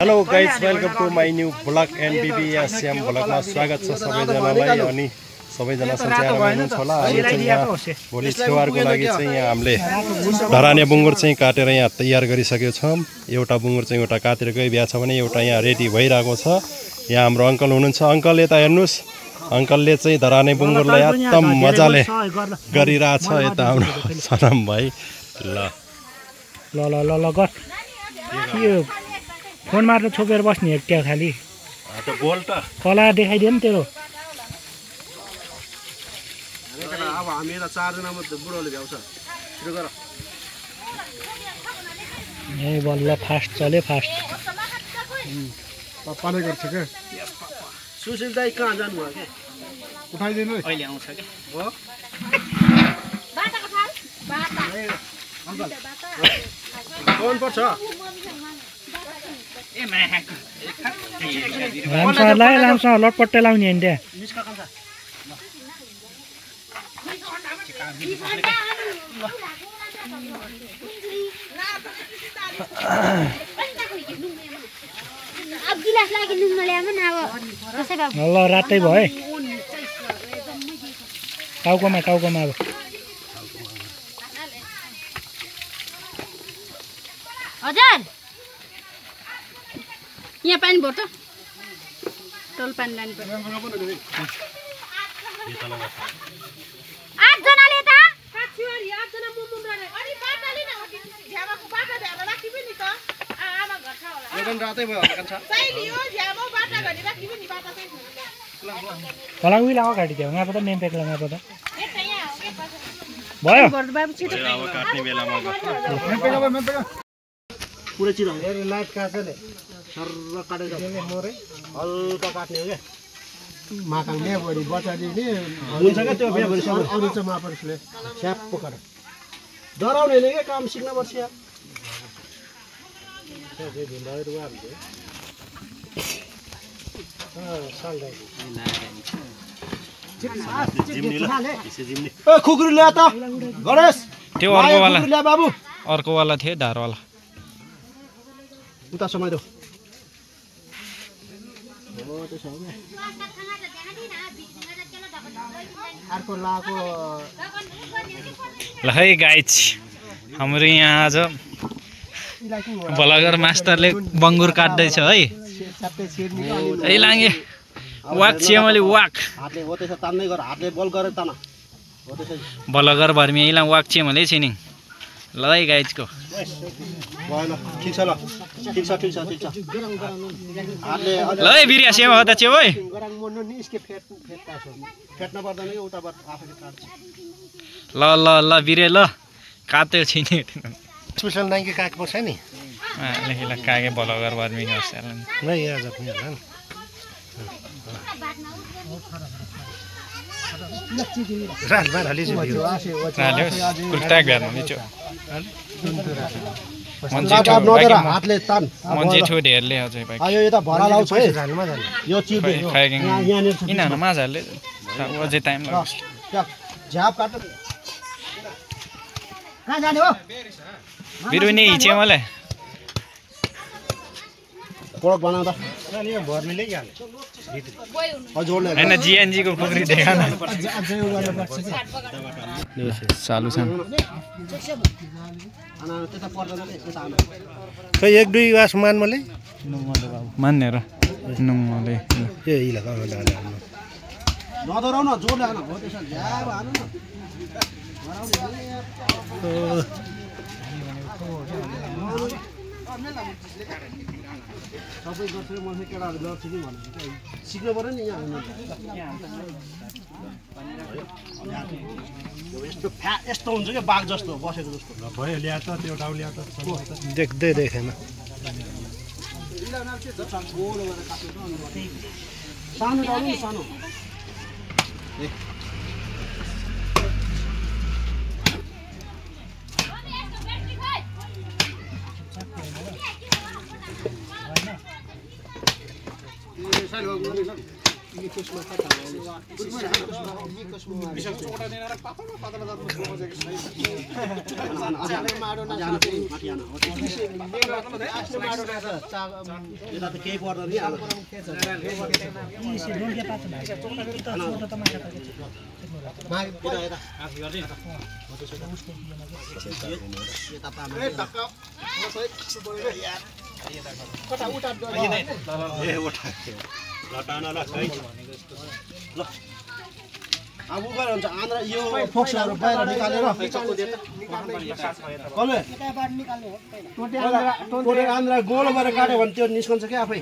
Hello guys welcome to my new blog NBBSM ब्लगमा स्वागत छ सबैजनालाई अनि सबैजना सन्चै हुनुहुन्छ होला। अहिले चाहिँ यहाँ भोलि छेवारको लागि चाहिँ यहाँ हामीले धराने बुङ्गुर चाहिँ काटेर यहाँ तयार गरिसकेको छौँ। एउटा बुङ्गुर चाहिँ एउटा काटेर गइब्या छ भने एउटा यहाँ रेडी भइरहेको छ। यहाँ हाम्रो अङ्कल हुनुहुन्छ। अङ्कल यता हेर्नुहोस्, अङ्कलले चाहिँ धराने बुङ्गुरलाई एकदम मजाले गरिरहेछ। यता हाम्रो सनम भाइ ल ल ल ल ल गर फोन मारेर छोपेर बस्ने एकट्या खाली कला देखाइदियो नि तेरो। अब हामी यता चारजना मध्ये बुढोले भ्याउँछ छिटो गर। ए बल्ल फास्ट चल्यो फास्ट। पापाले गर्छ के सुशील दाइ कहाँ जानुभयो के उठाइदिनु अहिले आउँछ के हो बाटाको थाल बाटा अङ्कल फोन पर्छ ए माहा लामसा लटपट्टे लाउने हैन त्यहाँ अब गिलास लागि नुन ल्याउनु न। अब कसै बाबु ल रातै भयो टाउकोमा टाउकोमा। अब हजुर यहाँ पानी भर्छ टोल पानी लानु पर्छ। 8 जनाले त काछियोरी 8 जना मुमुम रहे अनि बाटा लिन झ्यामाको बाटा झ्यामा राखिबे नि त आमा घर छ होला। यो पनि रातै भयो हल्का छ चाहिँ लियो झ्यामा बाटा गरि राखिबे नि बाटा चाहिँ होला उही लाग गाडी त्यो यहाँ पता नेम प्लेट लगा पता यता यहाँ हो के पाछ भयो गर्द बाबु छिटो अब काट्ने बेलामा पुरै चिरो लाइट काट्छले सर काटेर हल्का काट्ने हो के माका ल्या बढी बचादिने हुन्छ के त्यो बिहा भइसक्यो। अरु चाहिँ मापरले स्याप पकाएर डराउनेले के काम सिक्न पर्छ यार। खुकुरी ल्या त गणेश त्यो अर्को वाला ल्या बाबु अर्को वाला थियो धार वाला उता समाइदेऊ। अर्को लाको ल है गाइज हाम्रो यहाँ आज ब्लगर मास्टरले बङ्गुर काट्दैछ है। है लागे वाक छियमले वाक हातले हो त्यसो तान्दै गर हातले बल गरेर तान हो त्यसै ब्लगर भर्मी इला वाक छियमले छिनी ल है गाइजको भयो ल ठीक छ ल ठीक छ ठीक छ ठीक छ हातले ल है बिरिया सेवा हो त चे ओइ गराङ मन्नु नि इसके फेट्न पर्दैन के उताबाट आफैले काट्छ। ल ल ल बिरे ल काट्यो छिनी स्पेशल नाइकी काक पर्छ नि लेखिला कागे ब्लगर भर्मी गर्छ नै यहाँ जति होला नि रात बार हाली चाहिँ कुर्ता गर्नु नि त्यो हातले तान मान्छे छु ढेरले अझै बाइक यो यता भरा लाउँछ है यो चिप खाइगिङ इनान माछाले अझै टाइम लाग्छ। झ्याप काट्नु कहाँ जाने हो बिरुनी हिचे मलाई पडक बनाउँदा भर्मीले जोड्ने हैन जीएनजी को खुकुरी देखा न चालू छ त्यता पर्दैन त्यता आमा खै एक दुई वास मान्मले मान्ने र नुङले ए इला नदराउ न जोड्ने हान हो त्यसो झ्याप हानु न सबै गर्छ म चाहिँ केटाहरु गर्छ कि भन्नु सिक्नु पर्यो नि यहाँ यस्तो यस्तो हुन्छ कि बाघ जस्तो बसेको जस्तो भयो ल्या त त्यो डाउ ल्या त देख्दै देखेन सानो डाउ नि सानो केही पर्दैन नि अब उगाएर हुन्छ आन्द्रा यो फोक्सहरू बाहिर निकालेर टोटेर आन्द्रा गोलो गरेर काट्यो भने त्यो निस्कन्छ क्या आफै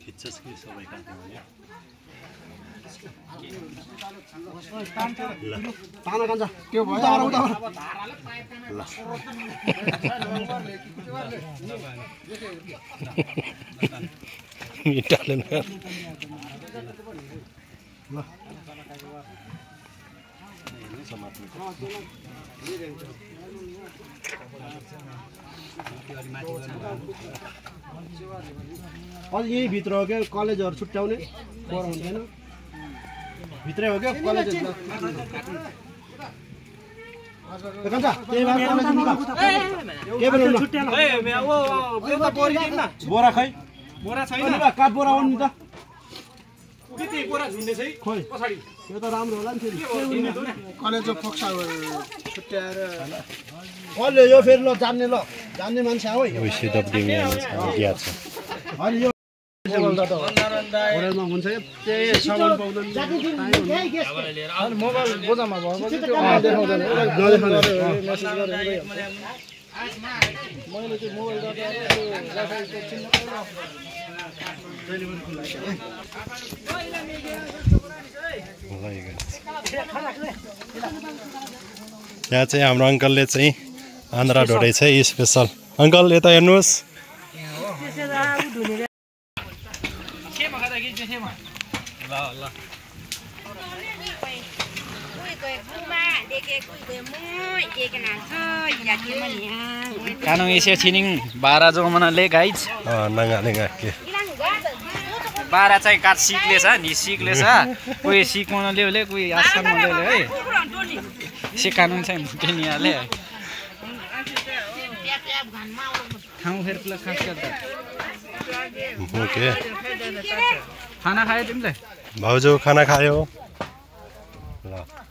खिच्छस् कि सबै काट्नु भने ताना कान्छ त्यो भयो उता मिटाले न ल अझ यही भित्र हो क्या कलेजहरू छुट्याउने पर हुँदैन भित्रै हो क्या कलेज बोरा खै बोरा छैन काठ बोरा हो नि त खोइ यो त राम्रो होला नि फेरि कलेजको फोक्साहरू छुट्याएर कसले यो फेरि ल जान्ने मान्छे हो होइन यो होटलमा हुन्छ त्यही सामान पाउँदैन मोबाइल बोझामा मैले त्यो मोबाइल यहाँ चाहिँ हाम्रो अङ्कलले चाहिँ आन्द्रा ढोडे चाहिँ स्पेसल अङ्कल यता हेर्नुहोस् कानुङ एसिया छिनिङ बारा जोमना ले गाइज नगा के बारा चाहिँ काठ सिक्लेछ नि सिक्लेछ कोही सिकमाउन ल्याउले कोही आसाममा ल्याउले है से कानुङ चाहिँ केनियाले ठाउँ फेरि प्लस खास गर्दा ओके खाना खायो तिमीले भाउजू खाना खायो ल